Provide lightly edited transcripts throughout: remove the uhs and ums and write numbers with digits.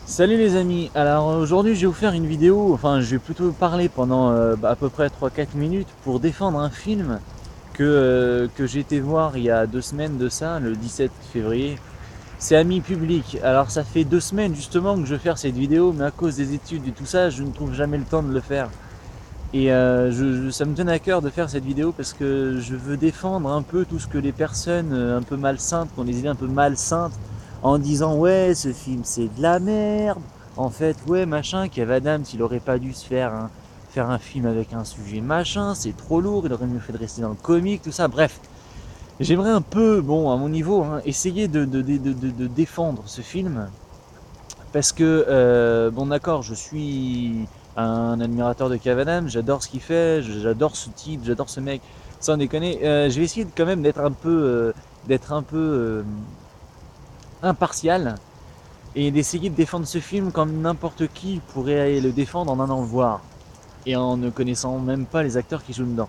Salut les amis, alors aujourd'hui je vais vous faire une vidéo, enfin je vais plutôt parler pendant à peu près 3-4 minutes pour défendre un film que j'ai été voir il y a 2 semaines de ça, le 17 février. C'est Ami Public, alors ça fait 2 semaines justement que je veux faire cette vidéo, mais à cause des études et tout ça, je ne trouve jamais le temps de le faire. Et ça me tenait à cœur de faire cette vidéo parce que je veux défendre un peu tout ce que les personnes un peu malsaintes, qui ont des idées un peu malsaintes, en disant ouais ce film c'est de la merde. En fait ouais machin, Kev Adams il aurait pas dû se faire un film avec un sujet machin, c'est trop lourd, il aurait mieux fait de rester dans le comique, tout ça. Bref, j'aimerais un peu, bon à mon niveau, hein, essayer de défendre ce film parce que, bon d'accord, je suis un admirateur de Kev Adams, j'adore ce qu'il fait, j'adore ce type, j'adore ce mec, sans déconner. Je vais essayer quand même d'être un peu impartial et d'essayer de défendre ce film comme n'importe qui pourrait le défendre en allant le voir et en ne connaissant même pas les acteurs qui jouent dedans.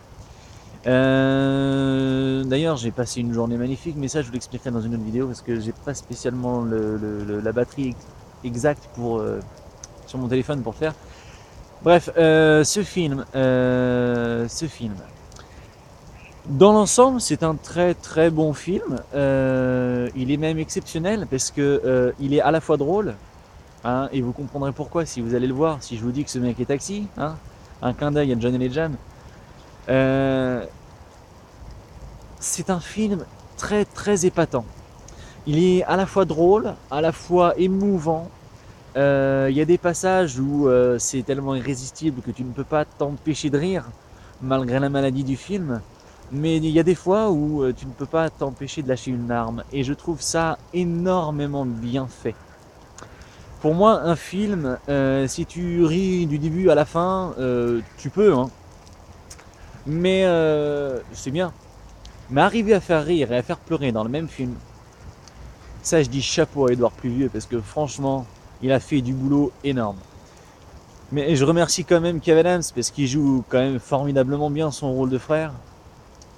D'ailleurs, j'ai passé une journée magnifique, mais ça je vous l'expliquerai dans une autre vidéo parce que j'ai pas spécialement la batterie exacte sur mon téléphone pour le faire. Bref, ce film, dans l'ensemble, c'est un très très bon film. Il est même exceptionnel parce que il est à la fois drôle, hein, et vous comprendrez pourquoi si vous allez le voir. Si je vous dis que ce mec est Taxi, hein, un clin d'œil à John Legend. Euh, c'est un film très très épatant. Il est à la fois drôle, à la fois émouvant. Il y a des passages où c'est tellement irrésistible que tu ne peux pas t'empêcher de rire, malgré la maladie du film. Mais il y a des fois où tu ne peux pas t'empêcher de lâcher une larme. Et je trouve ça énormément bien fait. Pour moi, un film, si tu ris du début à la fin, tu peux, hein. Mais c'est bien. Mais arriver à faire rire et à faire pleurer dans le même film, ça je dis chapeau à Edouard Pluvieux parce que franchement, il a fait du boulot énorme. Mais je remercie quand même Kevin Adams parce qu'il joue quand même formidablement bien son rôle de frère.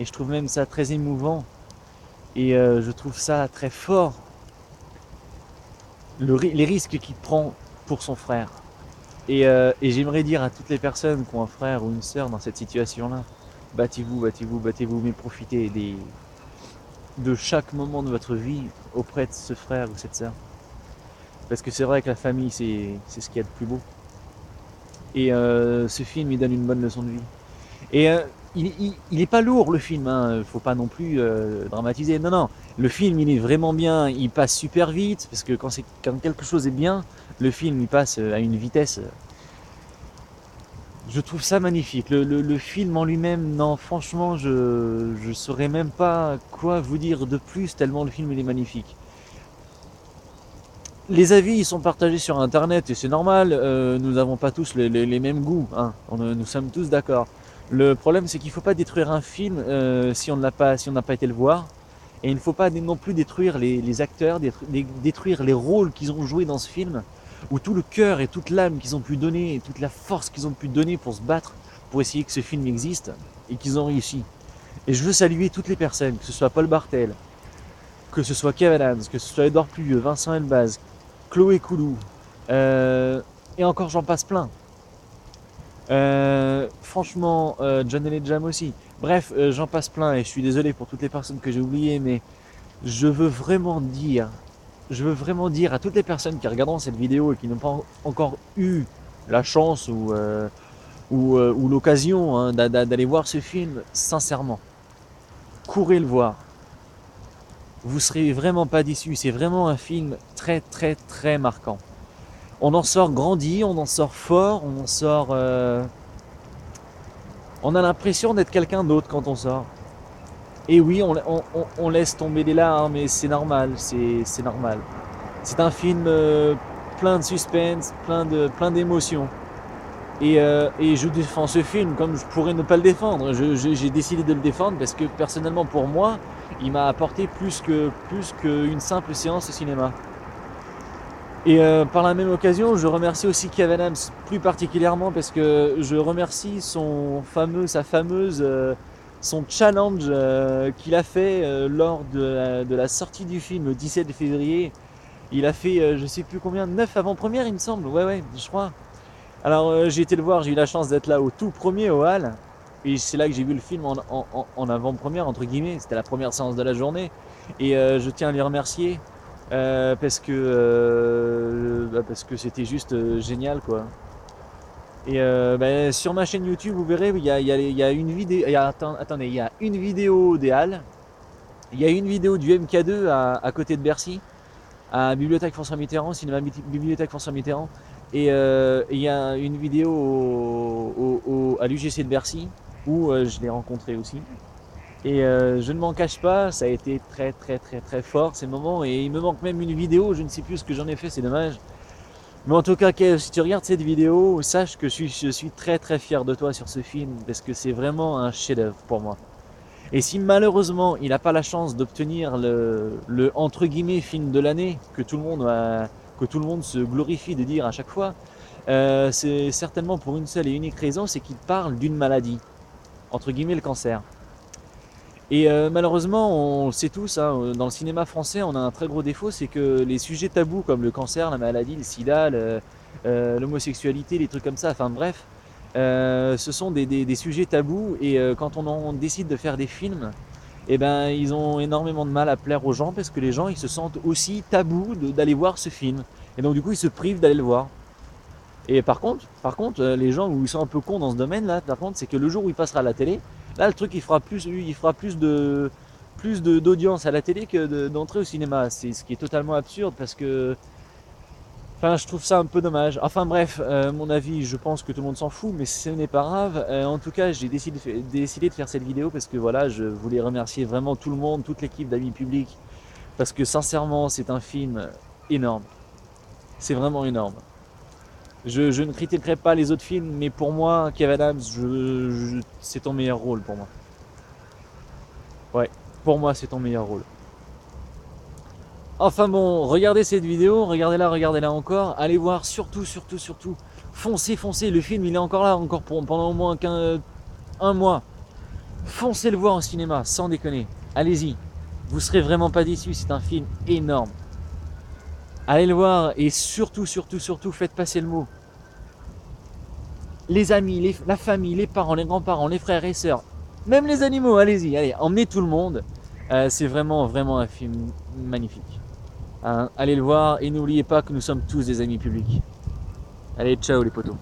Et je trouve même ça très émouvant. Et je trouve ça très fort, les risques qu'il prend pour son frère. Et j'aimerais dire à toutes les personnes qui ont un frère ou une sœur dans cette situation-là, battez-vous, battez-vous, battez-vous, mais profitez de chaque moment de votre vie auprès de ce frère ou cette sœur. Parce que c'est vrai que la famille, c'est ce qu'il y a de plus beau. Et ce film, il donne une bonne leçon de vie. Et il est pas lourd le film, hein. Faut pas non plus dramatiser. Non, non, le film il est vraiment bien, il passe super vite, parce que quand quelque chose est bien, le film il passe à une vitesse. Je trouve ça magnifique. Le film en lui-même, non, franchement, je saurais même pas quoi vous dire de plus, tellement le film il est magnifique. Les avis ils sont partagés sur internet et c'est normal, nous n'avons pas tous les mêmes goûts, hein. Nous sommes tous d'accord. Le problème c'est qu'il ne faut pas détruire un film si on n'a pas, si on n'a pas été le voir. Et il ne faut pas non plus détruire les acteurs, détruire les rôles qu'ils ont joués dans ce film, ou tout le cœur et toute l'âme qu'ils ont pu donner, et toute la force qu'ils ont pu donner pour se battre, pour essayer que ce film existe, et qu'ils ont réussi. Et je veux saluer toutes les personnes, que ce soit Paul Bartel, que ce soit Kevin Adams, que ce soit Edouard Pluvieux, Vincent Elbaz, Chloé Coulou, et encore j'en passe plein. Franchement, John Jam aussi. Bref, j'en passe plein et je suis désolé pour toutes les personnes que j'ai oubliées, mais je veux vraiment dire, je veux vraiment dire à toutes les personnes qui regarderont cette vidéo et qui n'ont pas encore eu la chance ou l'occasion, hein, d'aller voir ce film, sincèrement, courez le voir. Vous serez vraiment pas déçus. C'est vraiment un film très très très marquant. On en sort grandi, on en sort fort, on en sort. On a l'impression d'être quelqu'un d'autre quand on sort. Et oui, on laisse tomber des larmes, mais c'est normal, c'est normal. C'est un film plein de suspense, plein d'émotions. Et je défends ce film comme je pourrais ne pas le défendre. J'ai décidé de le défendre parce que personnellement pour moi, il m'a apporté plus qu'une simple séance au cinéma. Et par la même occasion, je remercie aussi Kevin Adams plus particulièrement parce que je remercie sa fameuse, son challenge qu'il a fait lors de la sortie du film le 17 février. Il a fait, je sais plus combien, 9 avant-premières, il me semble. Ouais, ouais, je crois. Alors, j'ai été le voir, j'ai eu la chance d'être là au tout premier au Hall. Et c'est là que j'ai vu le film en avant-première, entre guillemets. C'était la première séance de la journée. Et je tiens à les remercier parce que c'était juste génial, quoi. Et bah, sur ma chaîne YouTube, vous verrez, il y a une vidéo. Attendez, il y a une vidéo des Halles. Il y a une vidéo du MK2 à côté de Bercy, à Bibliothèque François Mitterrand, cinéma Bibliothèque François Mitterrand. Et il y a une vidéo à l'UGC de Bercy où je l'ai rencontré aussi. Et je ne m'en cache pas, ça a été très très très très fort ces moments. Et il me manque même une vidéo, je ne sais plus ce que j'en ai fait, c'est dommage. Mais en tout cas, si tu regardes cette vidéo, sache que je suis très très fier de toi sur ce film parce que c'est vraiment un chef-d'œuvre pour moi. Et si malheureusement il n'a pas la chance d'obtenir le entre guillemets film de l'année que tout le monde se glorifie de dire à chaque fois, c'est certainement pour une seule et unique raison, c'est qu'il parle d'une maladie, entre guillemets le cancer. Et malheureusement, on le sait tous, hein, dans le cinéma français, on a un très gros défaut, c'est que les sujets tabous comme le cancer, la maladie, le sida, l'homosexualité, les trucs comme ça, enfin bref, ce sont des sujets tabous et quand on décide de faire des films, eh ben, ils ont énormément de mal à plaire aux gens parce que les gens ils se sentent aussi tabous d'aller voir ce film. Et donc du coup ils se privent d'aller le voir. Et par contre, les gens où ils sont un peu cons dans ce domaine-là, par contre, c'est que le jour où il passera à la télé, là, le truc, il fera plus d'audience à la télé que d'entrée au cinéma. C'est ce qui est totalement absurde parce que, enfin, je trouve ça un peu dommage. Enfin bref, mon avis, je pense que tout le monde s'en fout, mais ce n'est pas grave. En tout cas, j'ai décidé de faire cette vidéo parce que voilà, je voulais remercier vraiment tout le monde, toute l'équipe d'Amis Publics, parce que sincèrement, c'est un film énorme. C'est vraiment énorme. Je ne critiquerai pas les autres films, mais pour moi, Kev Adams, c'est ton meilleur rôle pour moi. Ouais, pour moi, c'est ton meilleur rôle. Enfin bon, regardez cette vidéo, regardez-la encore. Allez voir, surtout, surtout, surtout. Foncez, foncez. Le film, il est encore là, encore pendant au moins un mois. Foncez le voir au cinéma, sans déconner. Allez-y. Vous serez vraiment pas déçus, c'est un film énorme. Allez le voir et surtout, surtout, surtout, faites passer le mot. Les amis, la famille, les parents, les grands-parents, les frères et sœurs, même les animaux, allez-y, allez, emmenez tout le monde. C'est vraiment, vraiment un film magnifique. Hein, allez le voir et n'oubliez pas que nous sommes tous des amis publics. Allez, ciao les potos.